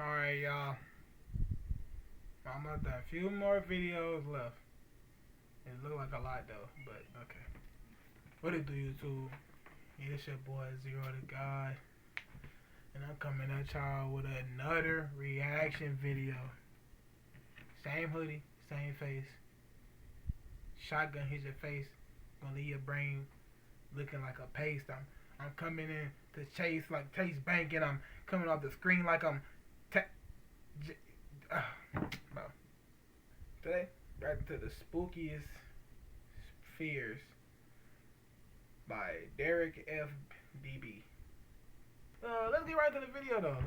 Alright, y'all. Almost done. A few more videos left. It look like a lot though, but okay. What it do, YouTube? Yeah, it's your boy Zero the God, and I'm coming at y'all with another reaction video. Same hoodie, same face. Shotgun hit your face, gonna leave your brain looking like a paste. I'm coming in to chase bank, and I'm coming off the screen like I'm bro. Today, right into the spookiest fears by Derek FDB. Let's get right into the video though.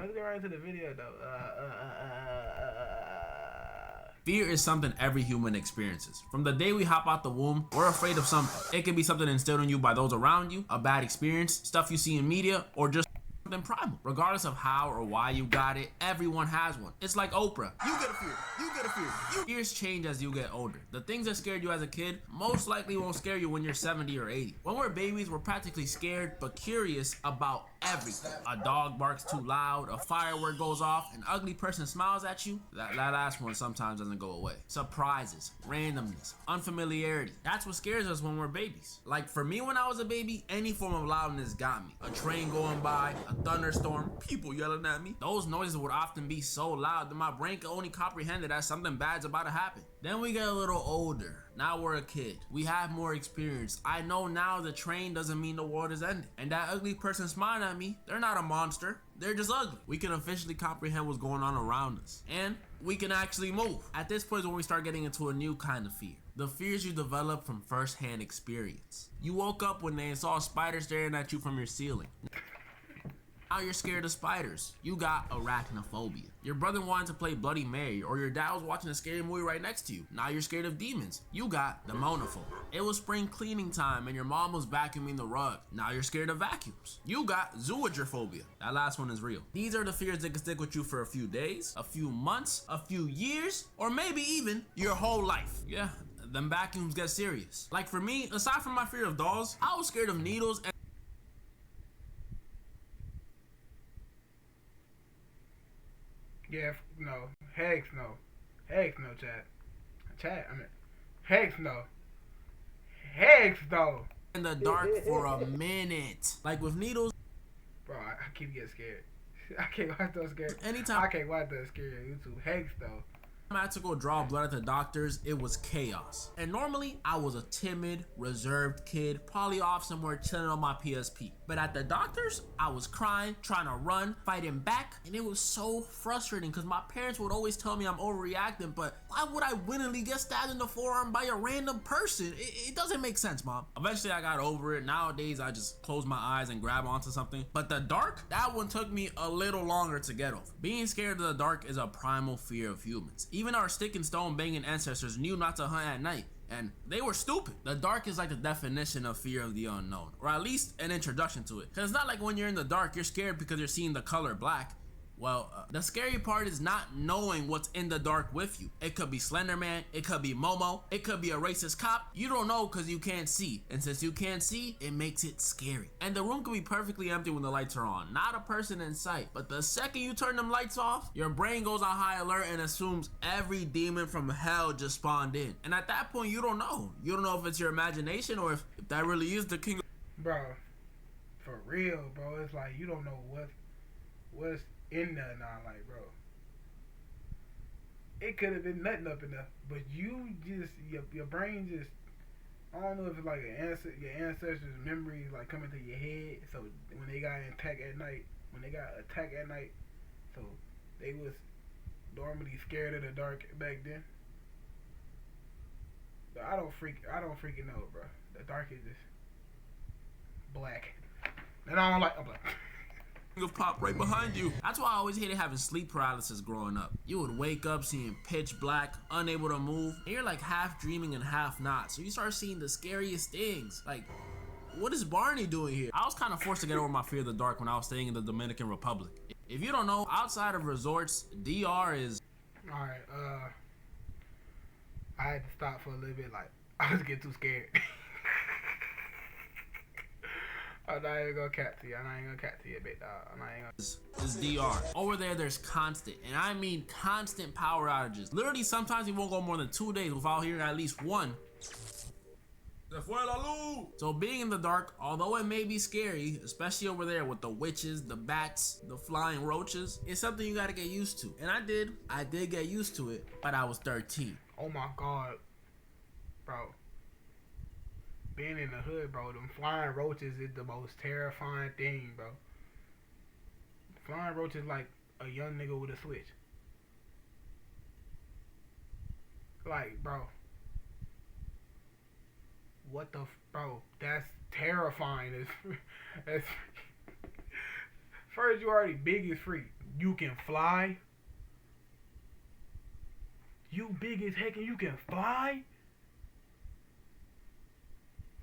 Fear is something every human experiences. From the day we hop out the womb, we're afraid of something. It can be something instilled in you by those around you, a bad experience, stuff you see in media, or just something primal. Regardless of how or why you got it, everyone has one. It's like Oprah. You get a fear. You get a fear. Fears change as you get older. The things that scared you as a kid most likely won't scare you when you're 70 or 80. When we're babies, we're practically scared but curious about everything. A dog barks too loud, a firework goes off, an ugly person smiles at you. That last one sometimes doesn't go away. Surprises, randomness, unfamiliarity. That's what scares us when we're babies. Like for me when I was a baby, any form of loudness got me. A train going by, a thunderstorm, people yelling at me. Those noises would often be so loud that my brain could only comprehend it as something bad's about to happen. Then we get a little older. Now we're a kid. We have more experience. I know now the train doesn't mean the world is ending. And that ugly person smiling at me, they're not a monster. They're just ugly. We can officially comprehend what's going on around us. And we can actually move. At this point is when we start getting into a new kind of fear. The fears you develop from first-hand experience. You woke up one day and saw a spider staring at you from your ceiling. Now you're scared of spiders. You got arachnophobia. Your brother wanted to play Bloody Mary, or your dad was watching a scary movie right next to you. Now you're scared of demons. You got demonophobia. It was spring cleaning time and your mom was vacuuming the rug. Now you're scared of vacuums. You got zooagoraphobia. That last one is real. These are the fears that can stick with you for a few days, a few months, a few years, or maybe even your whole life. Yeah, them vacuums get serious. Like for me, aside from my fear of dolls, I was scared of needles and Yeah, no. Hex no. Hex no, chat. Hex no. Hex no. in the dark for a minute. Like with needles. Bro, I keep getting scared. I can't watch those scared. Anytime I can't watch those scared on YouTube. Hex though. I had to go draw blood at the doctors, it was chaos. And normally, I was a timid, reserved kid, probably off somewhere chilling on my PSP. But at the doctors, I was crying, trying to run, fighting back, and it was so frustrating because my parents would always tell me I'm overreacting, but why would I willingly get stabbed in the forearm by a random person? It doesn't make sense, Mom. Eventually, I got over it. Nowadays, I just close my eyes and grab onto something. But the dark, that one took me a little longer to get over. Being scared of the dark is a primal fear of humans. Even our stick and stone banging ancestors knew not to hunt at night, and they were stupid. The dark is like the definition of fear of the unknown, or at least an introduction to it. Cause it's not like when you're in the dark, you're scared because you're seeing the color black. Well, the scary part is not knowing what's in the dark with you. It could be Slender Man, it could be Momo, it could be a racist cop. You don't know because you can't see. And since you can't see, it makes it scary. And the room could be perfectly empty when the lights are on. Not a person in sight. But the second you turn them lights off, your brain goes on high alert and assumes every demon from hell just spawned in. And at that point, you don't know. You don't know if it's your imagination or if that really is the king. Bro, for real, bro. It's like you don't know what's in there now, like, bro. It could have been nothing up in there, but you just your brain just, I don't know if it's like your ancestors' memories like coming to your head. So when they got attacked at night, so they was normally scared of the dark back then. But I don't freaking know, bro. The dark is just black, and I don't like black. Of pop right behind you. That's why I always hated having sleep paralysis growing up. You would wake up seeing pitch black, unable to move, and you're like half dreaming and half not. So you start seeing the scariest things. Like, what is Barney doing here? I was kind of forced to get over my fear of the dark when I was staying in the Dominican Republic. If you don't know, outside of resorts, DR is... Alright, I had to stop for a little bit, like, I was getting too scared. I'm not even gonna cat to you. I'm not even gonna cat to you, big dog. I'm not even gonna. Is DR. Over there's constant, and I mean constant power outages. Literally, sometimes we won't go more than 2 days without hearing at least one. So being in the dark, although it may be scary, especially over there with the witches, the bats, the flying roaches, it's something you gotta get used to. And I did get used to it, but I was 13. Oh my God, bro. Being in the hood, bro, them flying roaches is the most terrifying thing, bro. Flying roaches like a young nigga with a switch. Like, bro. What the bro? That's terrifying. That's first, you already big as freak. You can fly. You big as heck and you can fly.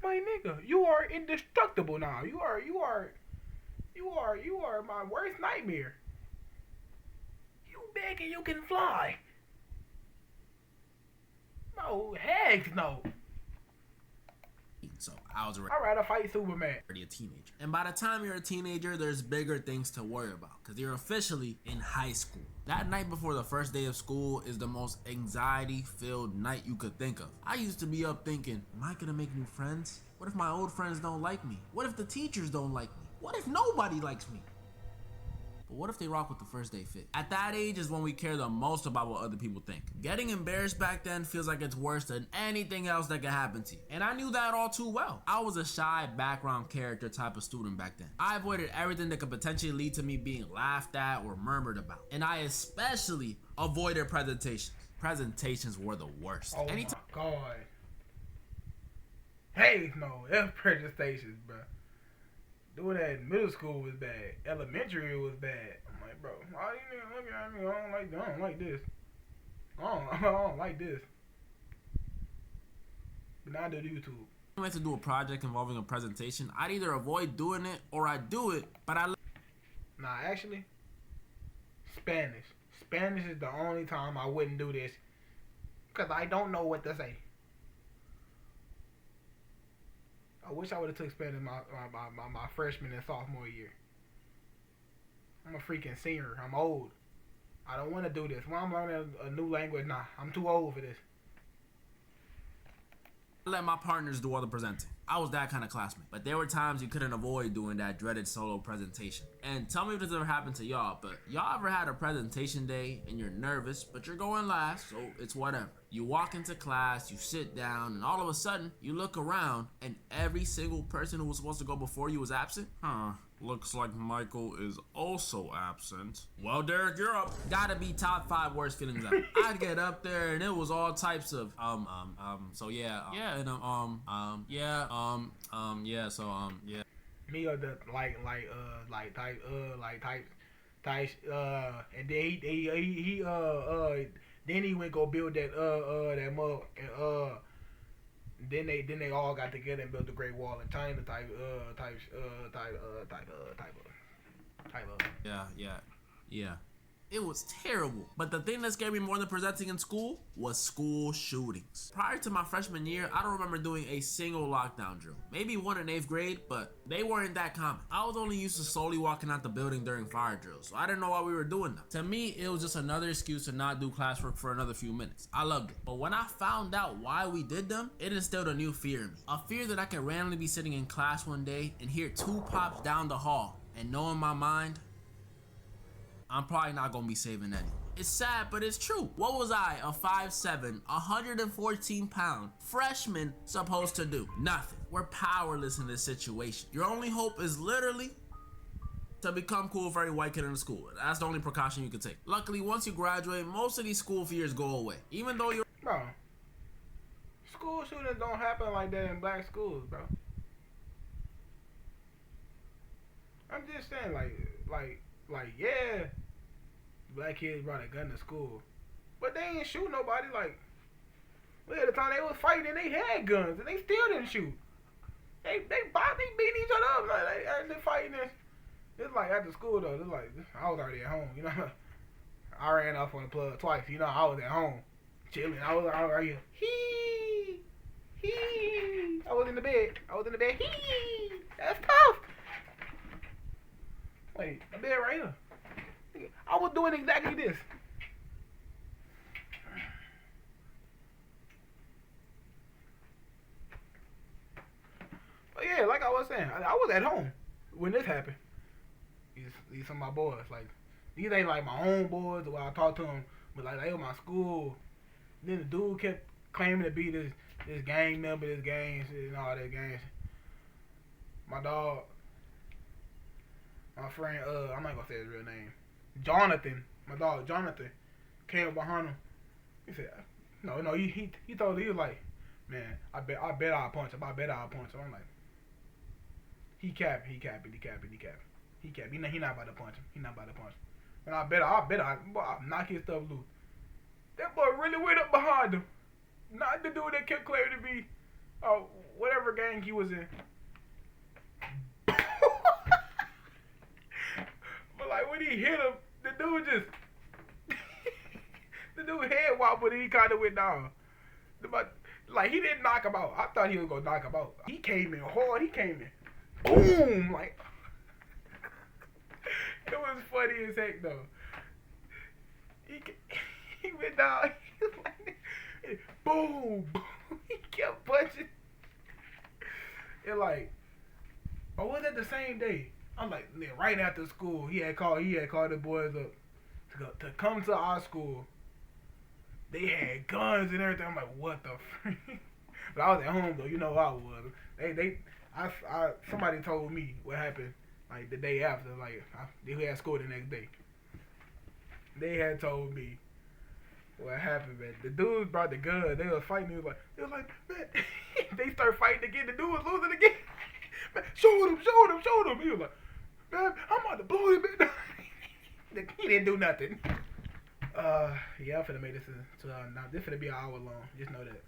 My nigga, you are indestructible now. You are my worst nightmare. You big and you can fly. No, heck no. So I was I'd rather fight Superman. already a teenager. And by the time you're a teenager, there's bigger things to worry about because you're officially in high school. That night before the first day of school is the most anxiety-filled night you could think of. I used to be up thinking, am I gonna make new friends? What if my old friends don't like me? What if the teachers don't like me? What if nobody likes me? But what if they rock with the first day fit? At that age is when we care the most about what other people think. Getting embarrassed back then feels like it's worse than anything else that could happen to you. And I knew that all too well. I was a shy background character type of student back then. I avoided everything that could potentially lead to me being laughed at or murmured about. And I especially avoided presentations. Presentations were the worst. Oh my God. Hey, no, F presentations, bro. Doing that in middle school was bad. Elementary was bad. I'm like, bro, why you niggas looking at me? I don't like this. I don't like this. But now I do YouTube. If I went to do a project involving a presentation, I'd either avoid doing it or I'd do it, but Nah, actually, Spanish. Spanish is the only time I wouldn't do this. Because I don't know what to say. I wish I would have took Spanish my freshman and sophomore year. I'm a freaking senior. I'm old. I don't want to do this. When I'm learning a new language, nah, I'm too old for this. I let my partners do all the presenting. I was that kind of classmate. But there were times you couldn't avoid doing that dreaded solo presentation. And tell me if this ever happened to y'all, but y'all ever had a presentation day and you're nervous, but you're going last, so it's whatever. You walk into class, you sit down, and all of a sudden, you look around, and every single person who was supposed to go before you was absent? Looks like Michael is also absent. Well, Derek, you're up. Gotta be top 5 worst feelings ever. I'd get up there and it was all types of, so yeah, yeah, yeah. Me or the and then he went go build that mug and then they all got together and built the Great Wall of China type of. Yeah. It was terrible. But the thing that scared me more than presenting in school was school shootings. Prior to my freshman year, I don't remember doing a single lockdown drill. Maybe one in 8th grade, but they weren't that common. I was only used to slowly walking out the building during fire drills, so I didn't know why we were doing them. To me, it was just another excuse to not do classwork for another few minutes. I loved it. But when I found out why we did them, it instilled a new fear in me. A fear that I could randomly be sitting in class one day and hear 2 pops down the hall and know in my mind, I'm probably not gonna be saving any. It's sad, but it's true. What was I, a 5'7", 114-pound freshman supposed to do? Nothing. We're powerless in this situation. Your only hope is literally to become cool with every white kid in the school. That's the only precaution you can take. Luckily, once you graduate, most of these school fears go away. Even though you're... Bro, school shootings don't happen like that in black schools, bro. I'm just saying, yeah, black kids brought a gun to school, but they ain't shoot nobody. Like, well, at the time they was fighting and they had guns and they still didn't shoot. They beating each other up like they fighting. It's like after school though. It's like I was already at home, you know. I ran off on the plug twice, you know. I was at home chilling. I was right here. I was in the bed. That's tough. Wait, I'm dead right here. I was doing exactly this. But yeah, like I was saying, I was at home when this happened. These some of my boys, like these ain't like my own boys, the way I talk to them, but like they were my school. Then the dude kept claiming to be this gang member, this gang shit and all that gang shit. My dog, my friend, I'm not gonna say his real name, Jonathan. My dog Jonathan came up behind him. He said, no, he told me, he was like, man, I bet I'll punch him. I bet I'll punch him. I'm like, he capping. He not about to punch him. He not about to punch him. And I bet I'll knock his stuff loose. That boy really went up behind him. Not the dude that kept claiming to be, whatever gang he was in. But like when he hit him, the dude just, the dude head wobbled and he kind of went down. But like he didn't knock him out. I thought he was gonna knock him out. He came in hard. He came in, boom, like. It was funny as heck though. He went down. He was like, boom, boom. He kept punching. And like, was that the same day? I'm like, right after school, he had called the boys up to come to our school. They had guns and everything. I'm like, what the freak? But I was at home though. You know how I was. Somebody told me what happened. Like the day after, like they had school the next day. They had told me what happened, man. The dudes brought the gun. They was fighting. They was like, man. They start fighting again. The dude was losing again. Man, shoot him. He was like, man, I'm about to blow him. He didn't do nothing. Yeah, I'm finna make this now. This finna be an hour long. Just know that.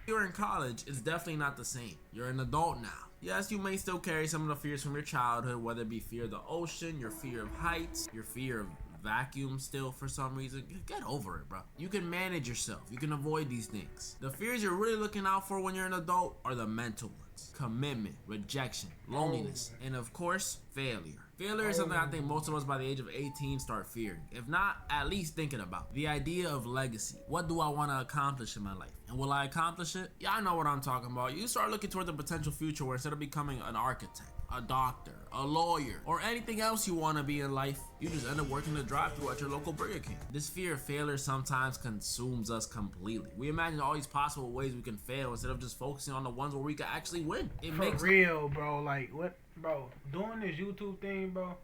You're in college, it's definitely not the same. You're an adult now. Yes, you may still carry some of the fears from your childhood, whether it be fear of the ocean, your fear of heights, your fear of vacuum still for some reason. Get over it, bro. You can manage yourself. You can avoid these things. The fears you're really looking out for when you're an adult are the mental ones. Commitment, rejection, loneliness, and of course, failure. Failure is something I think most of us by the age of 18 start fearing. If not, at least thinking about. The idea of legacy. What do I want to accomplish in my life? And will I accomplish it? Yeah, I know what I'm talking about. You start looking toward the potential future where instead of becoming an architect, a doctor, a lawyer, or anything else you want to be in life, you just end up working the drive-thru at your local Burger King. This fear of failure sometimes consumes us completely. We imagine all these possible ways we can fail instead of just focusing on the ones where we can actually win. It For makes real, bro. Like, what? Bro, doing this YouTube thing, bro.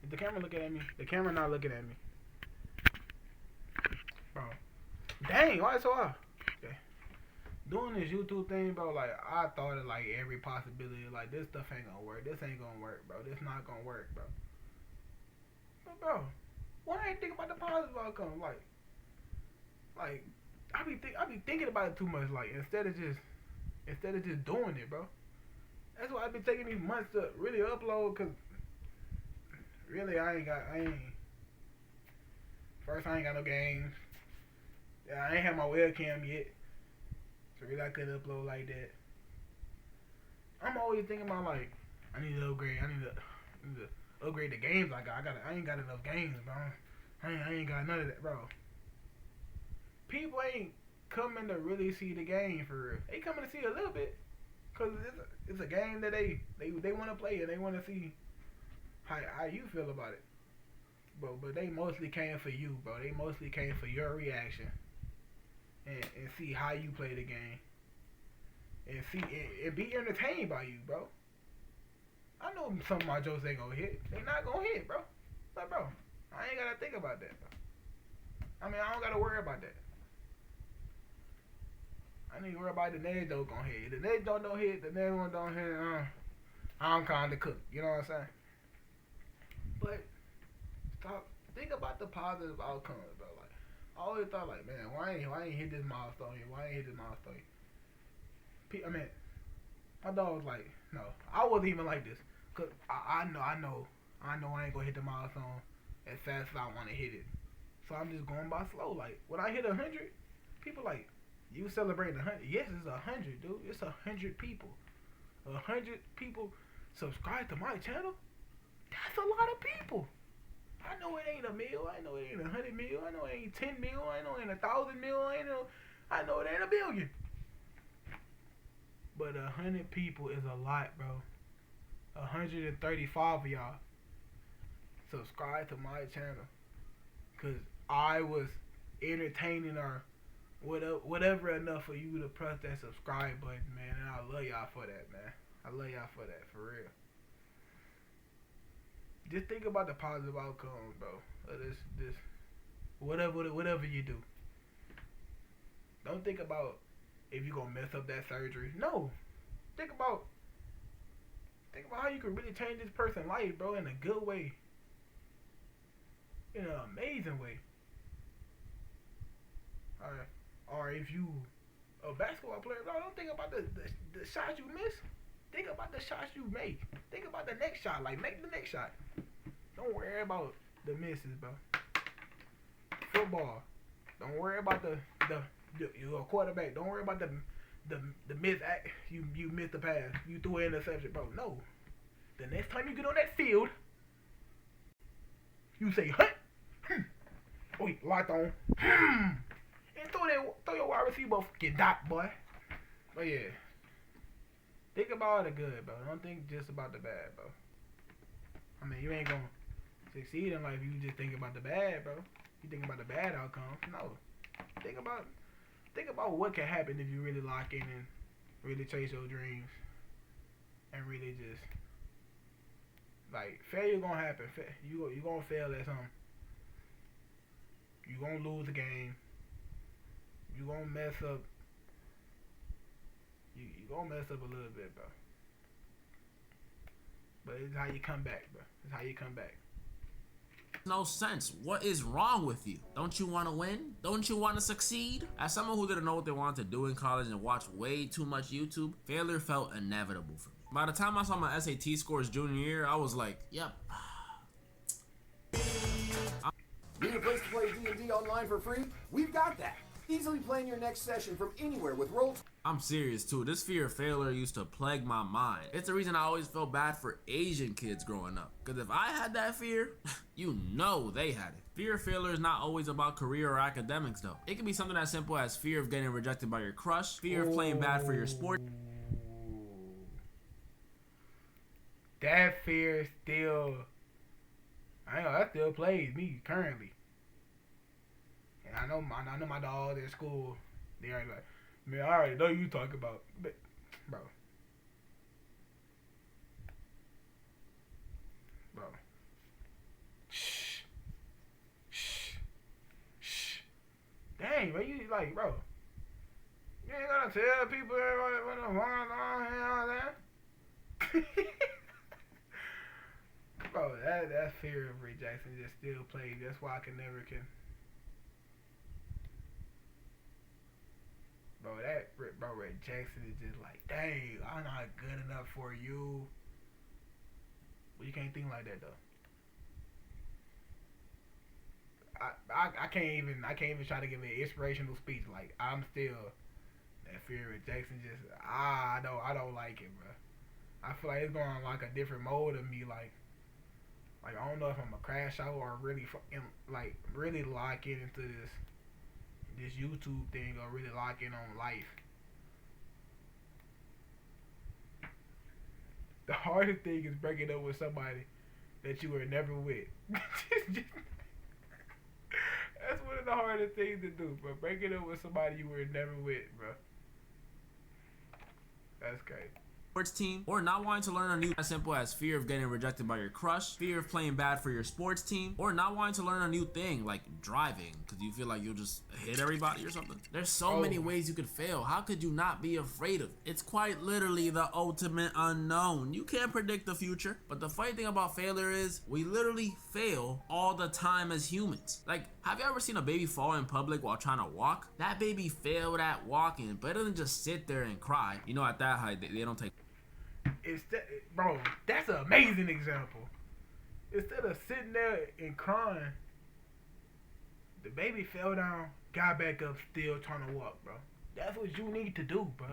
Is the camera looking at me? The camera not looking at me. Bro. Dang, why so off? Okay. Doing this YouTube thing, bro, like, I thought of, like, every possibility. Like, this stuff ain't gonna work. This ain't gonna work, bro. This not gonna work, bro. But, bro, why I ain't think about the positive outcome? Like, I be thinking about it too much. Like, instead of just doing it, bro. That's why I've been taking these months to really upload, cause really I ain't got no games. Yeah, I ain't have my webcam yet, so really I couldn't upload like that. I'm always thinking about like I need to upgrade. I need to upgrade the games I got. I ain't got enough games, bro. I ain't got none of that, bro. People ain't coming to really see the game for real. They coming to see a little bit. Cause it's a game that they want to play and they want to see how you feel about it. But they mostly came for you, bro. They mostly came for your reaction and see how you play the game and see and be entertained by you, bro. I know some of my jokes ain't gonna hit. They not gonna hit, bro. But bro, I ain't gotta think about that, bro. I mean, I don't gotta worry about that. I need to worry about the next joke gonna hit. The next joke don't hit, the next one don't hit. I'm kind of cooked. You know what I'm saying? But think about the positive outcomes, bro. Like I always thought, like, man, why ain't hit this milestone yet? Why ain't hit this milestone yet? I mean, my dog was like, no, I wasn't even like this, cause I know I ain't gonna hit the milestone as fast as I want to hit it. So I'm just going by slow. Like when I hit 100, people like. You celebrating 100? Yes, it's 100, dude. It's 100 people. 100 people subscribe to my channel. That's a lot of people. I know it ain't a mil. I know it ain't 100 mil. I know it ain't 10 mil. I know it ain't 1,000 mil. I know it ain't a billion. But 100 people is a lot, bro. 135 of y'all subscribe to my channel. Cause I was entertaining or whatever enough for you to press that subscribe button, man. And I love y'all for that, man. I love y'all for that, for real. Just think about the positive outcomes, bro. Of this, whatever you do. Don't think about if you gonna mess up that surgery. No, think about how you can really change this person's life, bro, in a good way, in an amazing way. Or if you a basketball player, bro, don't think about the shots you miss. Think about the shots you make. Think about the next shot. Like, make the next shot. Don't worry about the misses, bro. Football. Don't worry about you're a quarterback. Don't worry about the miss. You missed the pass. You threw an interception, bro. No. The next time you get on that field, you say, "Huh." Wait, locked on. And throw your wide receiver fucking dot, boy. But yeah. Think about the good, bro. Don't think just about the bad, bro. I mean, you ain't gonna succeed in life if you just think about the bad, bro. You think about the bad outcomes. No. Think about what can happen if you really lock in and really chase your dreams. And really just, like, failure gonna happen. You gonna fail at something. You gonna lose the game. You gonna mess up. You gonna mess up a little bit, bro. But it's how you come back, bro. It's how you come back. No sense. What is wrong with you? Don't you want to win? Don't you want to succeed? As someone who didn't know what they wanted to do in college and watched way too much YouTube, failure felt inevitable for me. By the time I saw my SAT scores junior year, I was like, yep. Need a place to play D&D online for free? We've got that. Easily plan your next session from anywhere with Roll. I'm serious too. This fear of failure used to plague my mind. It's the reason I always felt bad for Asian kids growing up. Cause if I had that fear, you know they had it. Fear of failure is not always about career or academics though. It can be something as simple as fear of getting rejected by your crush, fear of playing bad for your sport. That fear still, that still plays me currently. And I know my dogs at school, they are like, man, I already know you talk about, but, bro. Shh. Dang, bro, you like, bro. You ain't gonna tell people what the fuck's on and all that. Bro, that fear of rejection just still plays. That's why I never can. Bro, rejection is just like, dang, I'm not good enough for you. But you can't think like that though. I can't even try to give an inspirational speech. Like, I'm still, that fear of rejection just, I don't like it, bro. I feel like it's going on like a different mode of me. Like I don't know if I'm gonna crash out or really fucking like really lock in into this YouTube thing or really lock in on life. The hardest thing is breaking up with somebody that you were never with. That's one of the hardest things to do, bro. Breaking up with somebody you were never with, bro. That's crazy. Sports team, or not wanting to learn a new, as simple as fear of getting rejected by your crush, fear of playing bad for your sports team, or not wanting to learn a new thing like driving because you feel like you'll just hit everybody or something. There's so many ways you could fail. How could you not be afraid of it? It's quite literally the ultimate unknown. You can't predict the future, but the funny thing about failure is we literally fail all the time as humans. Like, have you ever seen a baby fall in public while trying to walk? That baby failed at walking, but it doesn't just sit there and cry. You know, at that height, they don't take. Bro, that's an amazing example. Instead of sitting there and crying, the baby fell down, got back up, still trying to walk, bro. That's what you need to do, bro.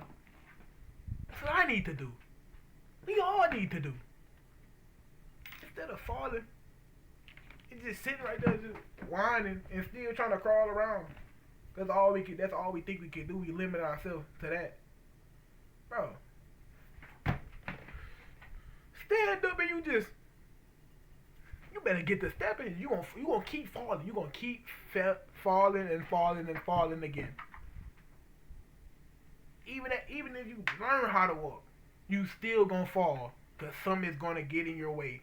That's what I need to do. We all need to do. instead of falling, it's just sitting right there, just whining and still trying to crawl around. That's all we think we can do. We limit ourselves to that, bro. Stand up and you better get the stepping. You gonna keep falling. You gonna keep falling and falling and falling again. Even if you learn how to walk, you still gonna fall, cause something's gonna get in your way.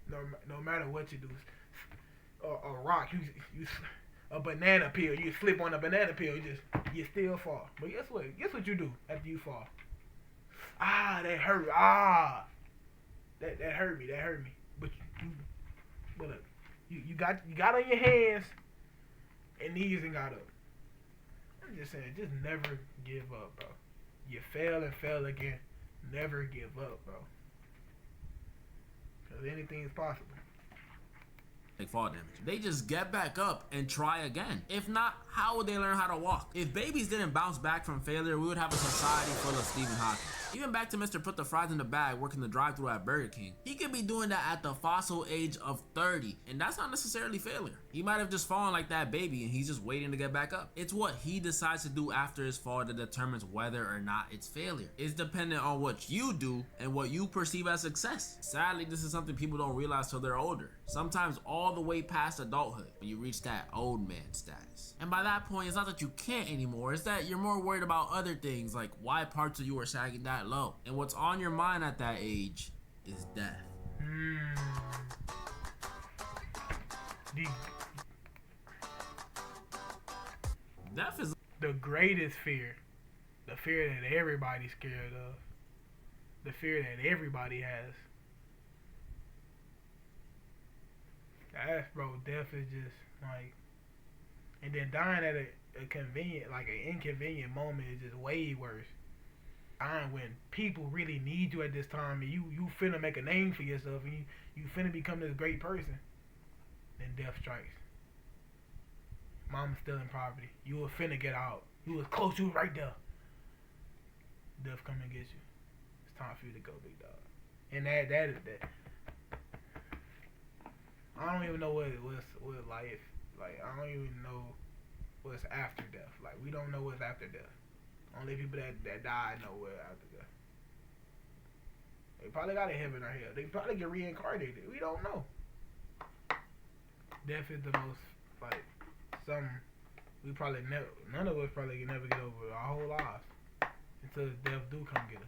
No matter what you do, a rock, a banana peel, you slip on a banana peel, you still fall. But guess what? Guess what you do after you fall? Ah, that hurt. Ah, that hurt me. That hurt me. But look, you got on your hands and knees and got up. I'm just saying, just never give up, bro. You fail and fail again. Never give up, bro. Cause anything is possible. Like fall damage. They just get back up and try again. If not, how would they learn how to walk? If babies didn't bounce back from failure, we would have a society full of Stephen Hawking. Even back to Mr. Put the Fries in the Bag working the drive-thru at Burger King. He could be doing that at the fossil age of 30, and that's not necessarily failure. He might have just fallen like that baby and he's just waiting to get back up. It's what he decides to do after his fall that determines whether or not it's failure. It's dependent on what you do and what you perceive as success. Sadly, this is something people don't realize till they're older. Sometimes all the way past adulthood when you reach that old man status. And by that point, it's not that you can't anymore, it's that you're more worried about other things like why parts of you are sagging that low. And what's on your mind at that age is death. Death is the greatest fear. The fear that everybody's scared of. The fear that everybody has. That's, bro, death is just like, and then dying at a convenient, like an inconvenient moment is just way worse. Dying when people really need you at this time and you finna make a name for yourself and you finna become this great person. Then death strikes. Mama's still in poverty. You were finna get out. You was close, you was right there. Death come and get you. It's time for you to go, big dog. And that is that. I don't even know what life, like, I don't even know what's after death. Like, we don't know what's after death. Only people that die know what's after death. They probably got a heaven or hell. They probably get reincarnated. We don't know. Death is the most, like, something we probably never, none of us probably can never get over our whole lives until death do come get us.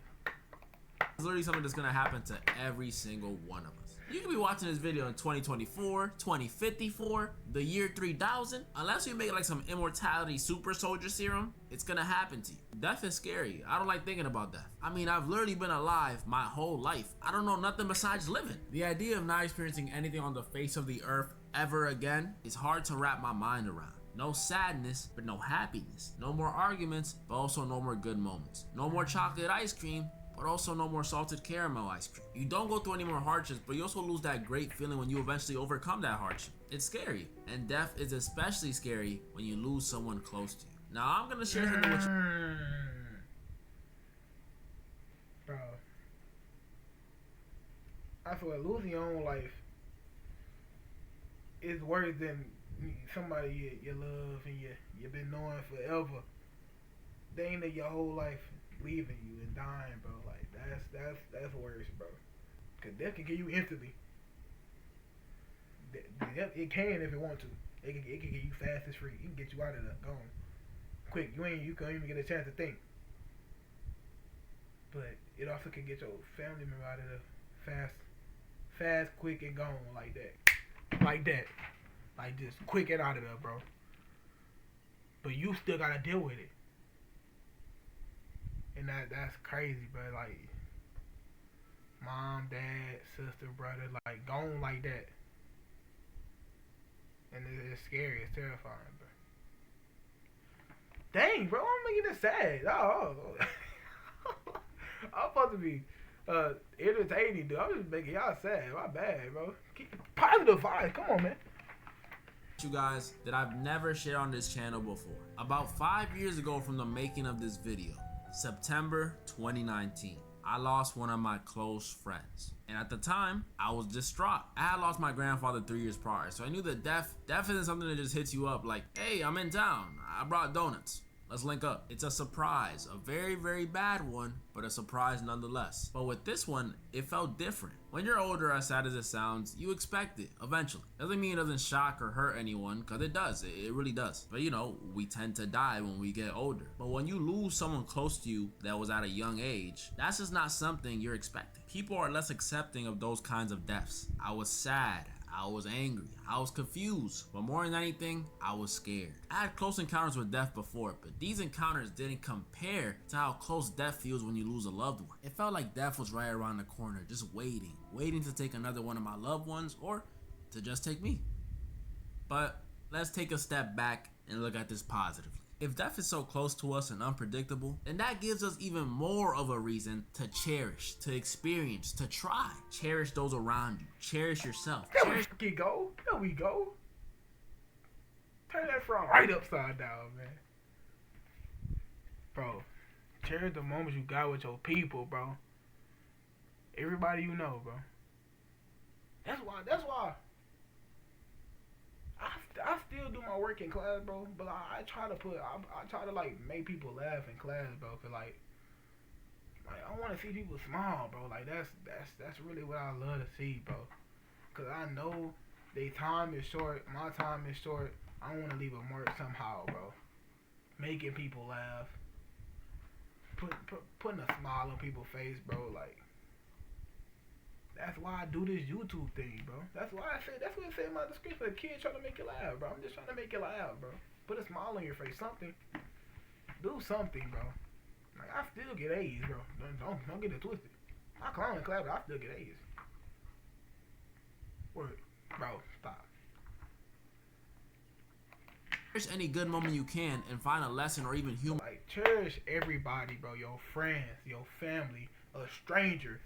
It's literally something that's gonna happen to every single one of us. You can be watching this video in 2024, 2054, the year 3000. Unless you make like some immortality super soldier serum, it's gonna happen to you. Death is scary. I don't like thinking about death. I mean, I've literally been alive my whole life. I don't know nothing besides living. The idea of not experiencing anything on the face of the earth ever again is hard to wrap my mind around. No sadness, but no happiness. No more arguments, but also no more good moments. No more chocolate ice cream, but also no more salted caramel ice cream. You don't go through any more hardships, but you also lose that great feeling when you eventually overcome that hardship. It's scary, and death is especially scary when you lose someone close to you. Now, I'm gonna share something with you. Bro, I swear, losing your own life is worse than somebody you love and you've been knowing forever. They ain't your whole life leaving you and dying, bro. Like, that's worse, bro. Cause death can kill you instantly. It can if it want to. It can get you fast as free. It can get you out of there, gone quick. You can't even get a chance to think. But it also can get your family member out of there fast, quick, and gone like that. Like just quick and out of there, bro. But you still gotta deal with it. And that's crazy, bro. Like, mom, dad, sister, brother, like, gone like that. And it's scary. It's terrifying, bro. Dang, bro, I'm making it sad. Oh. I'm supposed to be entertaining, dude. I'm just making y'all sad. My bad, bro. Keep positive vibes. Come on, man. You guys that I've never shared on this channel before. About 5 years ago from the making of this video, September 2019, I lost one of my close friends. And at the time, I was distraught. I had lost my grandfather 3 years prior, so I knew that death isn't something that just hits you up like, hey, I'm in town, I brought donuts. Let's link up. It's a surprise, a very, very bad one, but a surprise nonetheless. But with this one, it felt different. When you're older, as sad as it sounds, you expect it eventually. Doesn't mean it doesn't shock or hurt anyone, because it does, it really does. But you know, we tend to die when we get older. But when you lose someone close to you that was at a young age, that's just not something you're expecting. People are less accepting of those kinds of deaths. I was sad. I was angry, I was confused, but more than anything, I was scared. I had close encounters with death before, but these encounters didn't compare to how close death feels when you lose a loved one. It felt like death was right around the corner, just waiting to take another one of my loved ones, or to just take me. But let's take a step back and look at this positively. If death is so close to us and unpredictable, then that gives us even more of a reason to cherish, to experience, to try. Cherish those around you. Cherish yourself. There we go. There we go. Turn that front right upside down, man. Bro, cherish the moments you got with your people, bro. Everybody you know, bro. That's why. I still do my work in class, bro, but I try to like make people laugh in class, bro, cause like I want to see people smile, bro. Like that's really what I love to see, bro. Cause I know their time is short, my time is short. I want to leave a mark somehow, bro. Making people laugh, putting a smile on people's face, bro. Like. That's why I do this YouTube thing, bro. That's what it said in my description. A kid trying to make you laugh, bro. I'm just trying to make you laugh, bro. Put a smile on your face, something. Do something, bro. Like, I still get A's, bro. Don't get it twisted. I clown in class, but I still get A's. Word. Bro, stop. Cherish any good moment you can and find a lesson or even humor. Like, cherish everybody, bro. Your friends, your family, a stranger.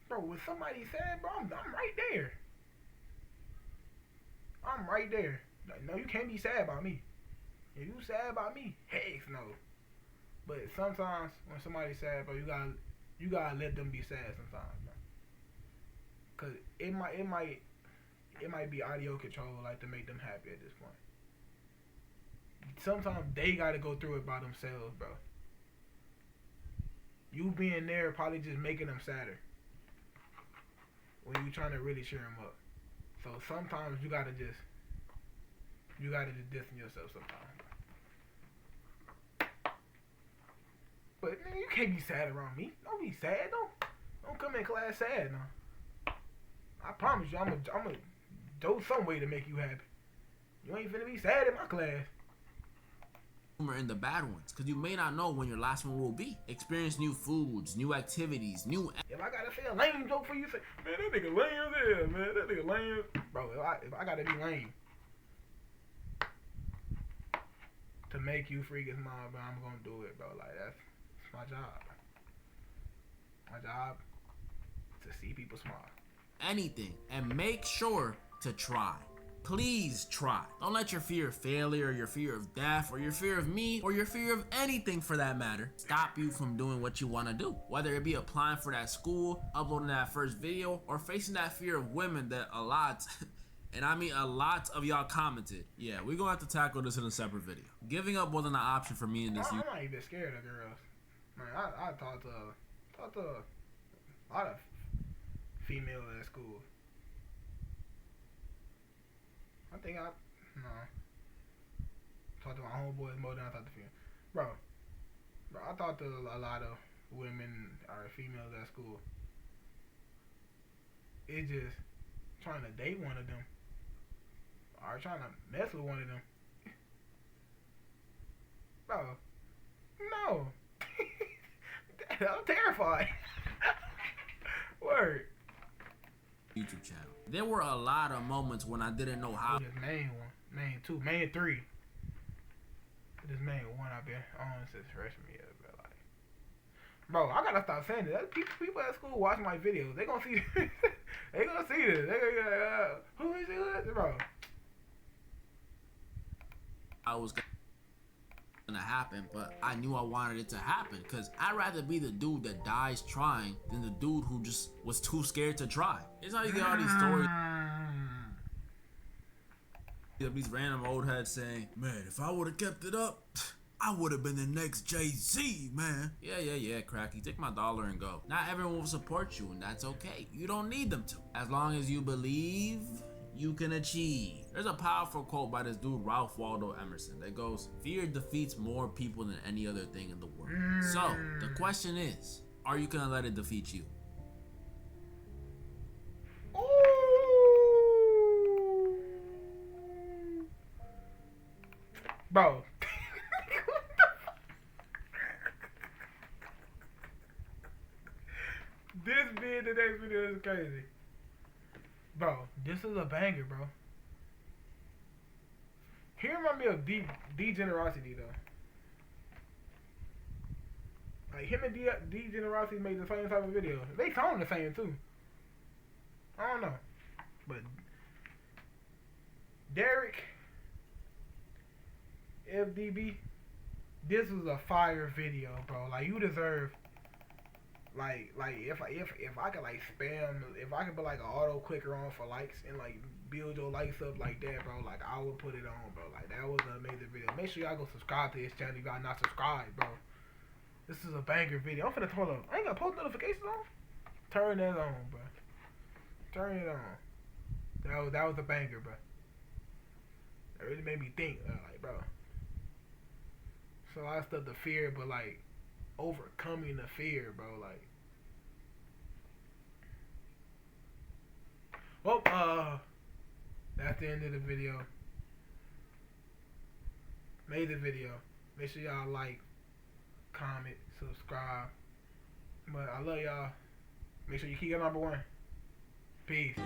Bro, when somebody sad, bro, I'm right there. I'm right there. Like, no, you can't be sad about me. If you sad about me, heck no. But sometimes when somebody's sad, bro, you gotta let them be sad sometimes, bro. Cause it might be audio control, like, to make them happy at this point. Sometimes they gotta go through it by themselves, bro. You being there probably just making them sadder. When you trying to really cheer them up. So sometimes you gotta just distance yourself sometimes. But man, you can't be sad around me. Don't be sad. Don't come in class sad now. I promise you, I'm a do some way to make you happy. You ain't finna be sad in my class. In the bad ones, because you may not know when your last one will be. Experience new foods, new activities, new. If I gotta say a lame joke for you, say, man, that nigga lame there, man. That nigga lame. Bro, if I gotta be lame to make you freaking smile, bro, I'm gonna do it, bro. Like, that's my job. My job to see people smile. Anything, and make sure to try. Please try. Don't let your fear of failure, or your fear of death, or your fear of me, or your fear of anything for that matter, stop you from doing what you want to do. Whether it be applying for that school, uploading that first video, or facing that fear of women that a lot, and I mean a lot of y'all commented. Yeah, we're gonna have to tackle this in a separate video. Giving up wasn't an option for me in this. I'm not even scared of girls. Man, I talked to a lot of females at school. I think talked to my homeboys more than I talked to females. Bro, I talked to a lot of women or females at school. It's just trying to date one of them or trying to mess with one of them. Bro, no. I'm terrified. Word. YouTube channel. There were a lot of moments when I didn't know how. This main one, main two, main three. This main one I've been on since freshman year, but like, bro, I gotta stop saying that. People at school watch my videos. They gonna see. They gonna see this. They gonna be like, who is this, bro? I was to happen, but I knew I wanted it to happen because I'd rather be the dude that dies trying than the dude who just was too scared to try. It's how you get all these stories of these random old heads saying, man, if I would have kept it up, I would have been the next Jay-Z, man. Yeah, Cracky, take my dollar and go. Not everyone will support you, and that's okay. You don't need them to. As long as you believe, you can achieve. There's a powerful quote by this dude, Ralph Waldo Emerson, that goes, fear defeats more people than any other thing in the world. So, the question is, are you gonna let it defeat you? Bro. This being the next video is crazy. Bro, this is a banger, bro. He remind me of D Generosity, though. Like, him and D Generosity made the same type of video. They sound the same, too. I don't know. But Derek FDB, this was a fire video, bro. Like, you deserve, like if I could like spam, if I could put like an auto clicker on for likes and like build your likes up like that, bro, like I would put it on, bro. Like, that was an amazing video. Make sure y'all go subscribe to his channel if y'all not subscribed, bro. This is a banger video. I'm finna turn on. I ain't got post notifications on. Turn that on, bro. Turn it on. That was a banger, bro. That really made me think, like, bro. So a lot of stuff to fear, but like overcoming the fear, bro. Like, well, that's the end of the video. Made the video. Make sure y'all like, comment, subscribe. But I love y'all. Make sure you keep your number one. Peace.